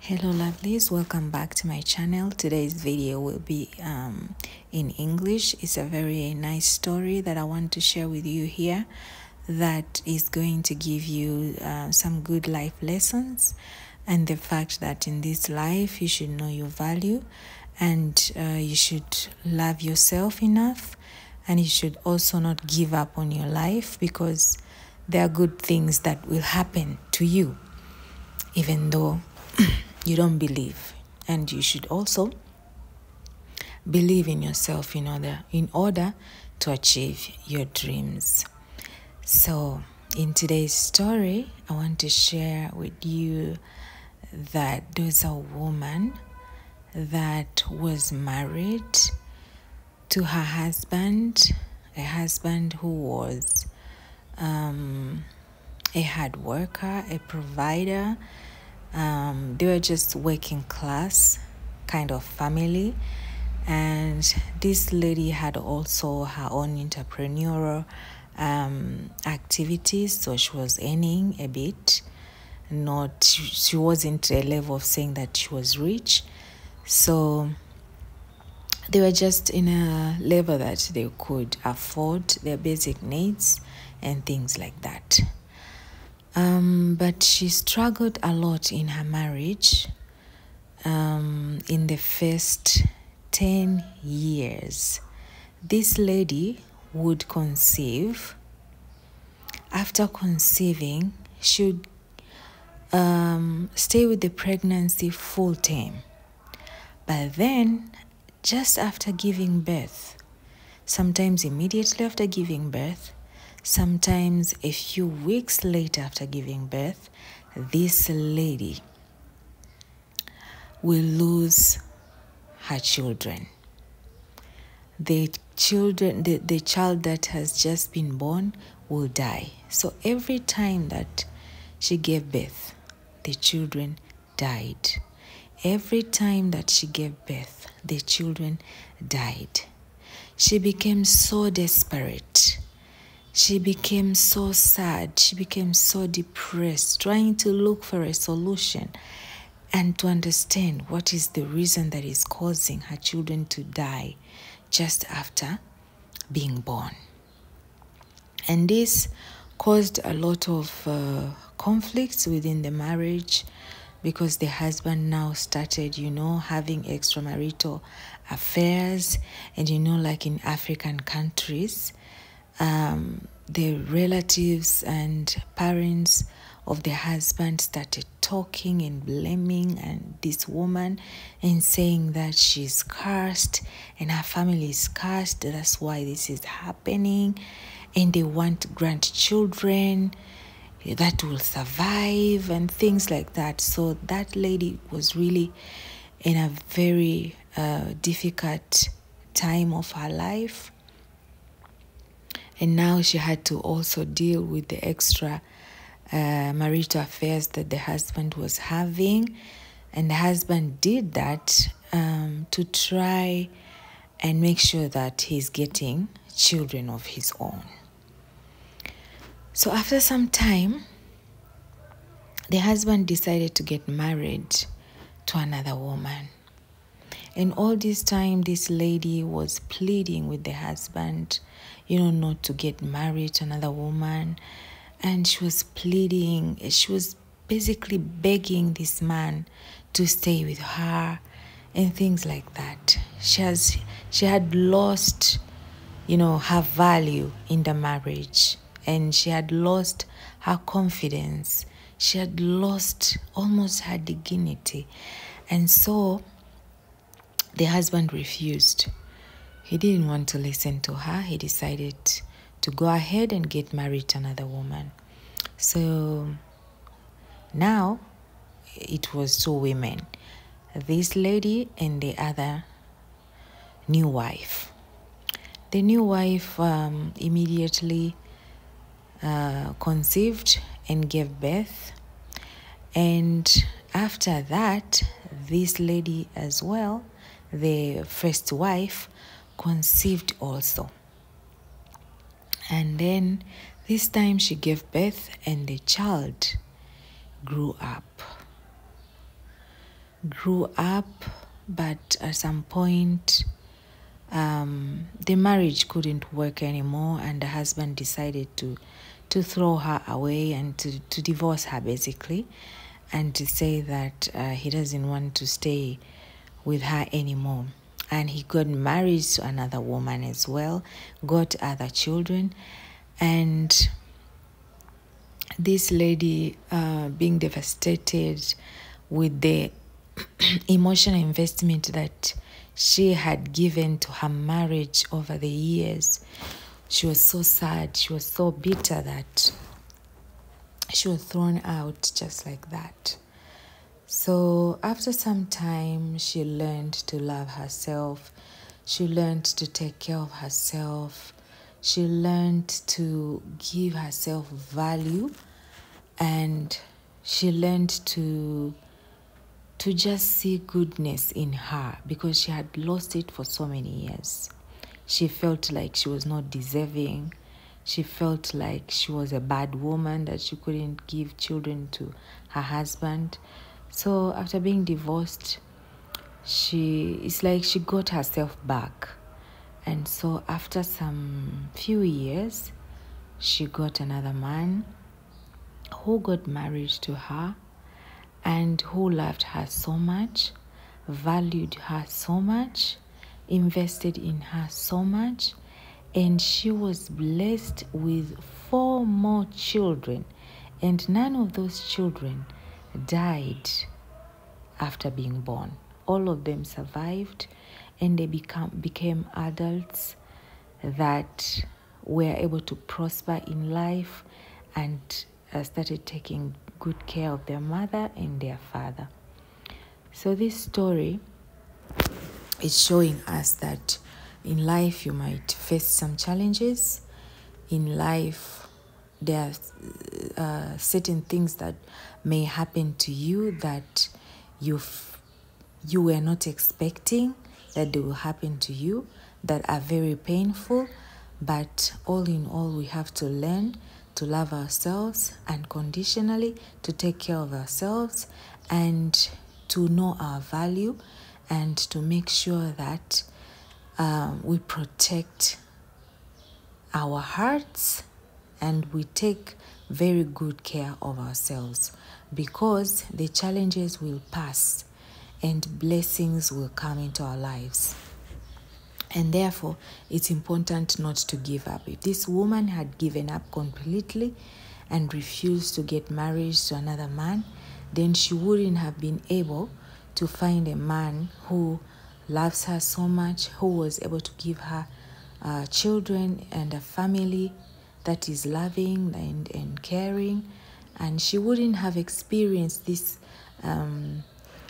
Hello lovelies, welcome back to my channel. Today's video will be in English. It's a very nice story that I want to share with you here that is going to give you some good life lessons, and the fact that in this life you should know your value, and you should love yourself enough, and you should also not give up on your life, because there are good things that will happen to you even though you don't believe. And you should also believe in yourself in order to achieve your dreams. So in today's story, I want to share with you that there's a woman that was married to her husband, a husband who was a hard worker, a provider. They were just working class kind of family, and this lady had also her own entrepreneurial activities, so she was earning a bit. She wasn't a level of saying that she was rich, so they were just in a level that they could afford their basic needs and things like that. But she struggled a lot in her marriage. In the first 10 years, this lady would conceive. After conceiving, she would stay with the pregnancy full term. But then, just after giving birth, sometimes immediately after giving birth, sometimes a few weeks later after giving birth, this lady will lose her children. The child that has just been born will die. So every time that she gave birth, the children died. Every time that she gave birth, the children died. She became so desperate. She became so sad. She became so depressed, trying to look for a solution and to understand what is the reason that is causing her children to die just after being born. And this caused a lot of conflicts within the marriage, because the husband now started, having extramarital affairs. And, like in African countries, the relatives and parents of the husband started talking and blaming and this woman and saying that she's cursed and her family is cursed. That's why this is happening. And they want grandchildren that will survive and things like that. So that lady was really in a very difficult time of her life. And now she had to also deal with the extra marital affairs that the husband was having. And the husband did that to try and make sure that he's getting children of his own. So after some time, the husband decided to get married to another woman. And all this time, this lady was pleading with the husband, not to get married to another woman. And she was pleading. She was basically begging this man to stay with her and things like that. She had lost, her value in the marriage, and she had lost her confidence. She had lost almost her dignity. And so the husband refused. He didn't want to listen to her. He decided to go ahead and get married to another woman. So now it was two women, this lady and the other new wife. The new wife immediately conceived and gave birth. And after that, this lady as well, the first wife, conceived also. And then this time she gave birth and the child grew up. grew up, but at some point, the marriage couldn't work anymore, and the husband decided to throw her away and to divorce her, basically, and to say that he doesn't want to stay with her anymore. And he got married to another woman as well, got other children, and this lady, being devastated with the emotional investment that she had given to her marriage over the years, she was so sad, she was so bitter that she was thrown out just like that. So after some time, she learned to love herself. She learned to take care of herself. She learned to give herself value, and she learned to just see goodness in her, because she had lost it for so many years. She felt like she was not deserving. She felt like she was a bad woman, that she couldn't give children to her husband. So after being divorced, it's like she got herself back. And so after some few years, she got another man who got married to her and who loved her so much, valued her so much, invested in her so much, and she was blessed with 4 more children, and none of those children died after being born. All of them survived, and they became adults that were able to prosper in life and started taking good care of their mother and their father. So this story is showing us that in life you might face some challenges. In life, there are certain things that may happen to you that you were not expecting that they will happen to you, that are very painful. But all in all, we have to learn to love ourselves unconditionally, to take care of ourselves, and to know our value, and to make sure that we protect our hearts and we take very good care of ourselves, because the challenges will pass and blessings will come into our lives. And therefore, it's important not to give up. If this woman had given up completely and refused to get married to another man, then she wouldn't have been able to find a man who loves her so much, who was able to give her children and a family that is loving and caring. And she wouldn't have experienced this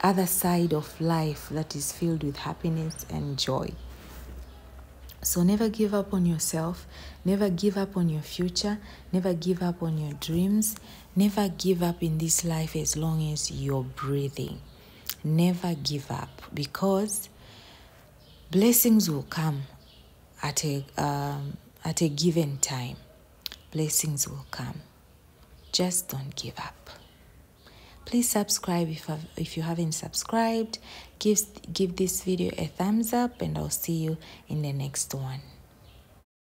other side of life that is filled with happiness and joy. So never give up on yourself, never give up on your future, never give up on your dreams, never give up in this life as long as you're breathing. Never give up, because blessings will come at a given time. Blessings will come. Just don't give up. Please subscribe if you haven't subscribed. Give this video a thumbs up, and I'll see you in the next one.